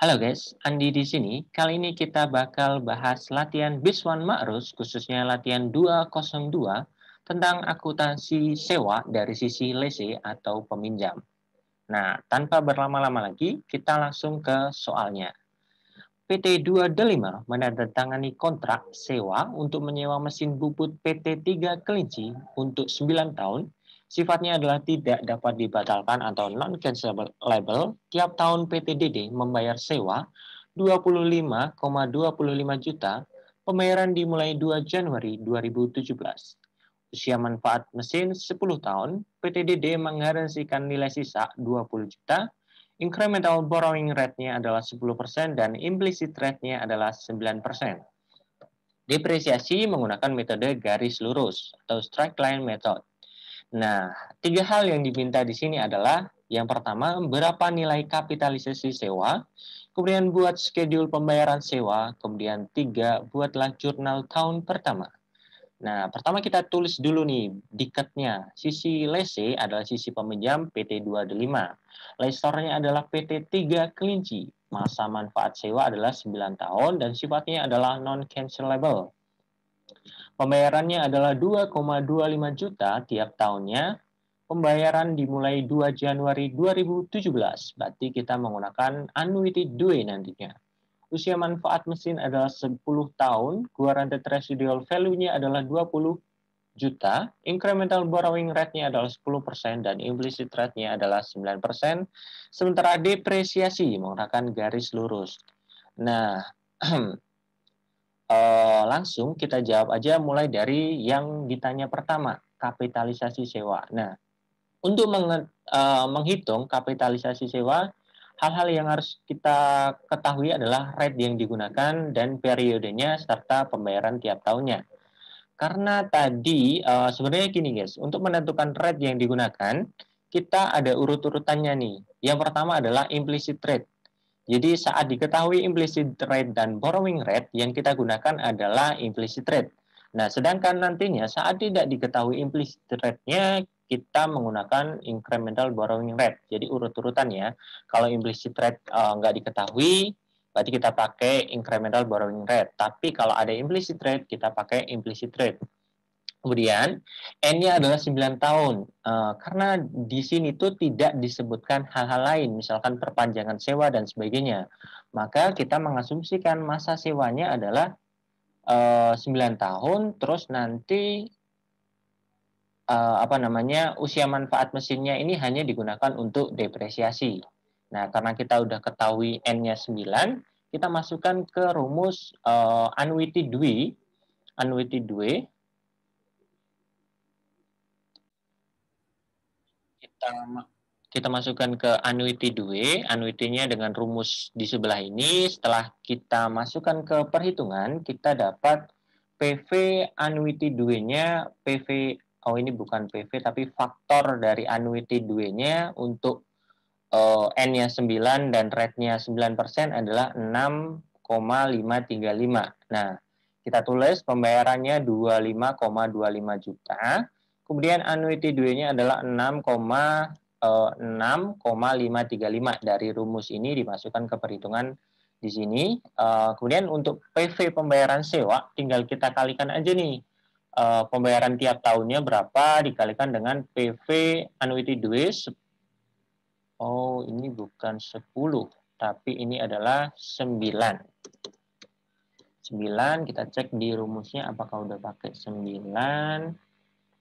Halo guys, Andi di sini. Kali ini kita bakal bahas latihan Biswan Ma'rus, khususnya latihan 202 tentang akuntansi sewa dari sisi lese atau peminjam. Nah, tanpa berlama-lama lagi, kita langsung ke soalnya. PT 2 Delima menandatangani kontrak sewa untuk menyewa mesin bubut PT 3 Kelinci untuk 9 tahun. Sifatnya adalah tidak dapat dibatalkan atau non-cancelable. Tiap tahun PT DD membayar sewa 25,25 juta. Pembayaran dimulai 2 Januari 2017. Usia manfaat mesin 10 tahun. PT DD menggaransikan nilai sisa 20 juta. Incremental borrowing rate-nya adalah 10% dan implicit rate-nya adalah 9%. Depresiasi menggunakan metode garis lurus atau straight line method. Nah, tiga hal yang diminta di sini adalah yang pertama, berapa nilai kapitalisasi sewa, kemudian buat schedule pembayaran sewa, kemudian tiga, buatlah jurnal tahun pertama. Nah, pertama kita tulis dulu nih diketnya. Sisi lese adalah sisi peminjam PT 2 Delima. Lesornya adalah PT 3 Kelinci. Masa manfaat sewa adalah 9 tahun dan sifatnya adalah non-cancelable. Pembayarannya adalah 2,25 juta tiap tahunnya. Pembayaran dimulai 2 Januari 2017. Berarti kita menggunakan annuity due nantinya. Usia manfaat mesin adalah 10 tahun, guaranteed residual value-nya adalah 20 juta, incremental borrowing rate-nya adalah 10% dan implicit rate-nya adalah 9%, sementara depresiasi menggunakan garis lurus. Nah, langsung kita jawab aja mulai dari yang ditanya pertama, kapitalisasi sewa. Nah, untuk menghitung kapitalisasi sewa, hal-hal yang harus kita ketahui adalah rate yang digunakan dan periodenya serta pembayaran tiap tahunnya. Karena tadi sebenarnya gini guys, untuk menentukan rate yang digunakan, kita ada urut-urutannya nih. Yang pertama adalah implicit rate. Jadi saat diketahui implicit rate dan borrowing rate, yang kita gunakan adalah implicit rate. Nah, sedangkan nantinya saat tidak diketahui implicit rate-nya, kita menggunakan incremental borrowing rate. Jadi urut-urutan ya. Kalau implicit rate nggak diketahui, berarti kita pakai incremental borrowing rate. Tapi kalau ada implicit rate, kita pakai implicit rate. Kemudian N-nya adalah 9 tahun. Karena di sini tuh tidak disebutkan hal-hal lain, misalkan perpanjangan sewa dan sebagainya. Maka kita mengasumsikan masa sewanya adalah 9 tahun, terus nanti usia manfaat mesinnya ini hanya digunakan untuk depresiasi. Nah, karena kita udah ketahui N-nya 9, kita masukkan ke rumus annuity due. Annuity due kita masukkan ke annuity due. Annuity-nya dengan rumus di sebelah ini. Setelah kita masukkan ke perhitungan, kita dapat PV annuity due-nya, PV, oh ini bukan PV, tapi faktor dari annuity due-nya untuk N-nya 9 dan rate-nya 9% adalah 6,535. Nah, kita tulis pembayarannya 25,25 juta. Kemudian annuity due-nya adalah 6,535. Dari rumus ini dimasukkan ke perhitungan di sini. Kemudian untuk PV pembayaran sewa, tinggal kita kalikan aja nih. Pembayaran tiap tahunnya berapa dikalikan dengan PV annuity due. Oh, ini bukan 10, tapi ini adalah 9. 9, kita cek di rumusnya apakah udah pakai 9.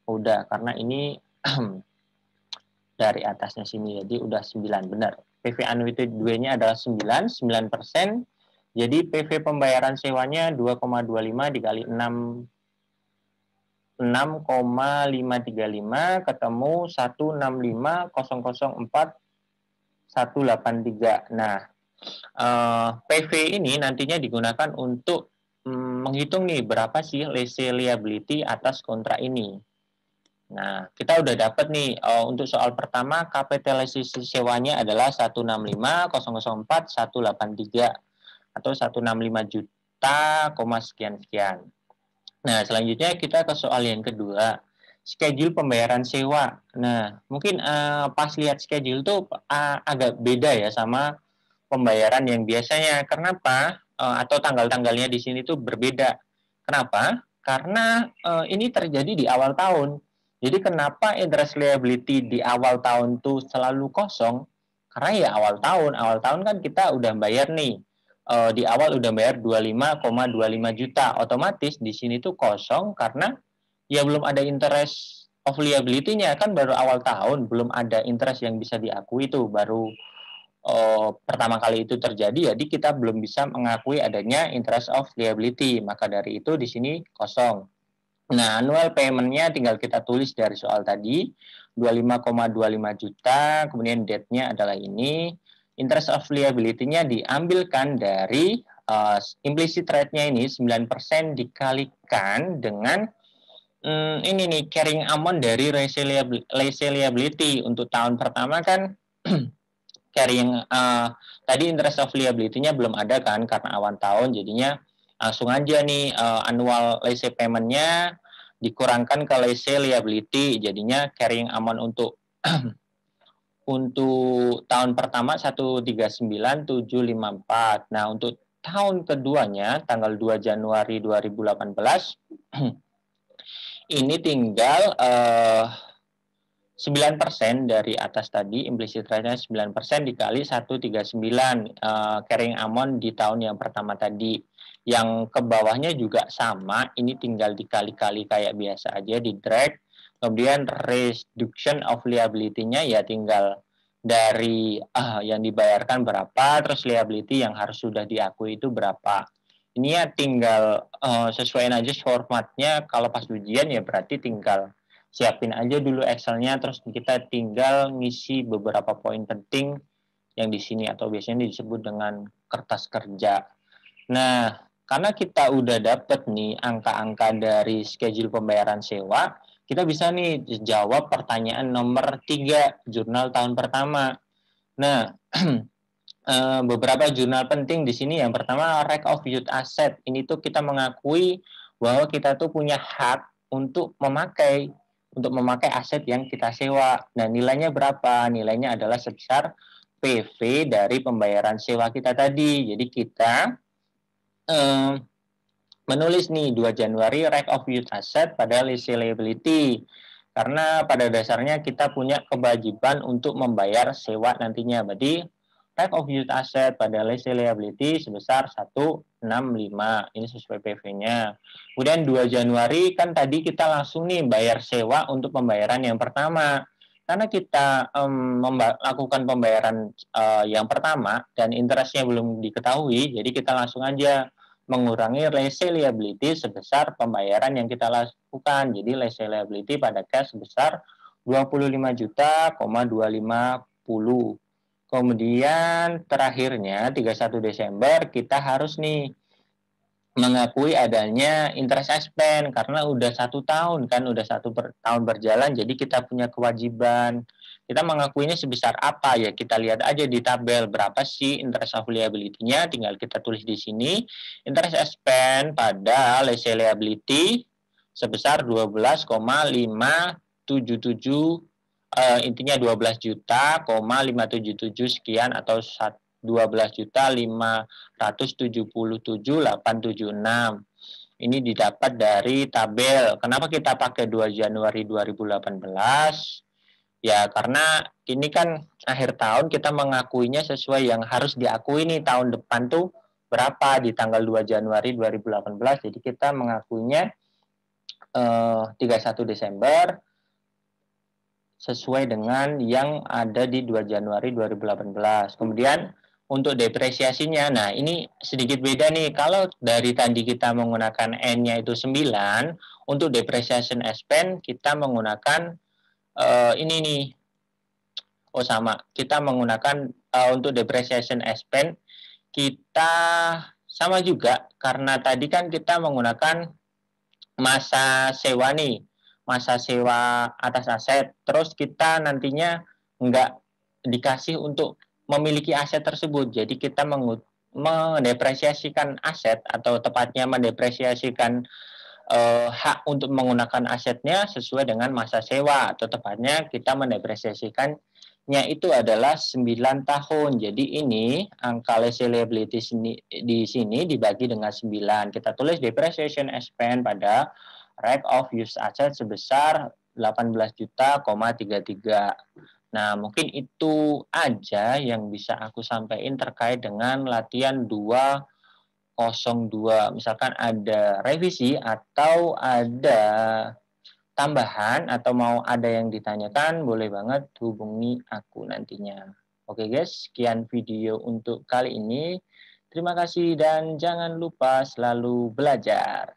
Udah, karena ini dari atasnya sini, jadi udah 9, benar. PV annuity 2-nya adalah 9%. Jadi PV pembayaran sewanya 2,25 dikali 6,535 ketemu 165.004.183. Nah, PV ini nantinya digunakan untuk menghitung nih berapa sih lese liability atas kontrak ini. Nah, kita udah dapat nih untuk soal pertama kapitalisasi sewanya adalah 165.004.183 atau 165 juta, sekian-sekian. Nah, selanjutnya kita ke soal yang kedua. Schedule pembayaran sewa. Nah, mungkin pas lihat schedule tuh agak beda ya sama pembayaran yang biasanya. Kenapa? Atau tanggal-tanggalnya di sini tuh berbeda. Kenapa? Karena ini terjadi di awal tahun. Jadi kenapa interest liability di awal tahun tuh selalu kosong? Karena ya awal tahun kan kita udah bayar nih. Di awal udah bayar 25,25 juta. Otomatis di sini tuh kosong karena ya belum ada interest of liability-nya, kan baru awal tahun, belum ada interest yang bisa diakui, itu baru pertama kali itu terjadi, jadi kita belum bisa mengakui adanya interest of liability, maka dari itu di sini kosong. Nah, annual payment-nya tinggal kita tulis dari soal tadi, 25,25 juta, kemudian date-nya adalah ini, interest of liability-nya diambilkan dari implicit rate-nya ini 9% dikalikan dengan ini nih carrying amount dari lease liability. Untuk tahun pertama kan carrying tadi interest of liability-nya belum ada kan karena awal tahun, jadinya langsung aja nih annual lease payment-nya dikurangkan ke lease liability, jadinya carrying amount untuk untuk tahun pertama 139.754. Nah, untuk tahun keduanya tanggal 2 Januari 2018 ini tinggal 9% dari atas tadi, implicit rate-nya 9% dikali 139 carrying amount di tahun yang pertama tadi. Yang ke bawahnya juga sama, ini tinggal dikali-kali kayak biasa aja, di drag. Kemudian reduction of liability-nya ya tinggal dari yang dibayarkan berapa, terus liability yang harus sudah diakui itu berapa. Ini ya tinggal sesuaiin aja formatnya, kalau pas ujian ya berarti tinggal siapin aja dulu Excel-nya, terus kita tinggal ngisi beberapa poin penting yang di sini atau biasanya disebut dengan kertas kerja. Nah, karena kita udah dapet nih angka-angka dari schedule pembayaran sewa, kita bisa nih jawab pertanyaan nomor 3, jurnal tahun pertama. Nah, beberapa jurnal penting di sini. Yang pertama, right of use asset. Ini tuh kita mengakui bahwa kita tuh punya hak untuk memakai aset yang kita sewa. Nah, nilainya berapa? Nilainya adalah sebesar PV dari pembayaran sewa kita tadi. Jadi kita menulis nih 2 Januari right of use asset pada lease liability. Karena pada dasarnya kita punya kewajiban untuk membayar sewa nantinya. Berarti right of use asset pada lease liability sebesar 165. Ini sesuai PV-nya. Kemudian 2 Januari kan tadi kita langsung nih bayar sewa untuk pembayaran yang pertama. Karena kita melakukan pembayaran yang pertama dan interestnya belum diketahui, jadi kita langsung aja mengurangi lease liability sebesar pembayaran yang kita lakukan. Jadi lease liability pada cash sebesar 25 juta, 250. Kemudian terakhirnya 31 Desember kita harus nih mengakui adanya interest expense karena udah 1 tahun kan, udah tahun berjalan, jadi kita punya kewajiban. Kita mengakuinya sebesar apa ya, kita lihat aja di tabel berapa sih interest of liability-nya, tinggal kita tulis di sini. Interest expense pada lease liability sebesar 12,577 intinya 12 juta, 577 sekian atau 12 juta 577.876. Ini didapat dari tabel. Kenapa kita pakai 2 Januari 2018? Ya karena ini kan akhir tahun, kita mengakuinya sesuai yang harus diakui nih tahun depan tuh berapa di tanggal 2 Januari 2018. Jadi kita mengakuinya 31 Desember sesuai dengan yang ada di 2 Januari 2018. Kemudian untuk depresiasinya, nah ini sedikit beda nih. Kalau dari tadi kita menggunakan N-nya itu 9, untuk depreciation expense kita menggunakan ini nih. Oh sama, kita menggunakan untuk depreciation expense kita sama juga karena tadi kan kita menggunakan masa sewa nih, masa sewa atas aset, terus kita nantinya nggak dikasih untuk memiliki aset tersebut, jadi kita mendepresiasikan aset atau tepatnya mendepresiasikan hak untuk menggunakan asetnya sesuai dengan masa sewa, atau tepatnya kita mendepresiasikan itu adalah 9 tahun. Jadi ini angka lease liability di sini dibagi dengan 9. Kita tulis depreciation expense pada right of use asset sebesar 18 juta, 33. Nah, mungkin itu aja yang bisa aku sampaikan terkait dengan latihan 202. Misalkan ada revisi atau ada tambahan atau mau ada yang ditanyakan, boleh banget hubungi aku nantinya. Oke guys, sekian video untuk kali ini. Terima kasih dan jangan lupa selalu belajar.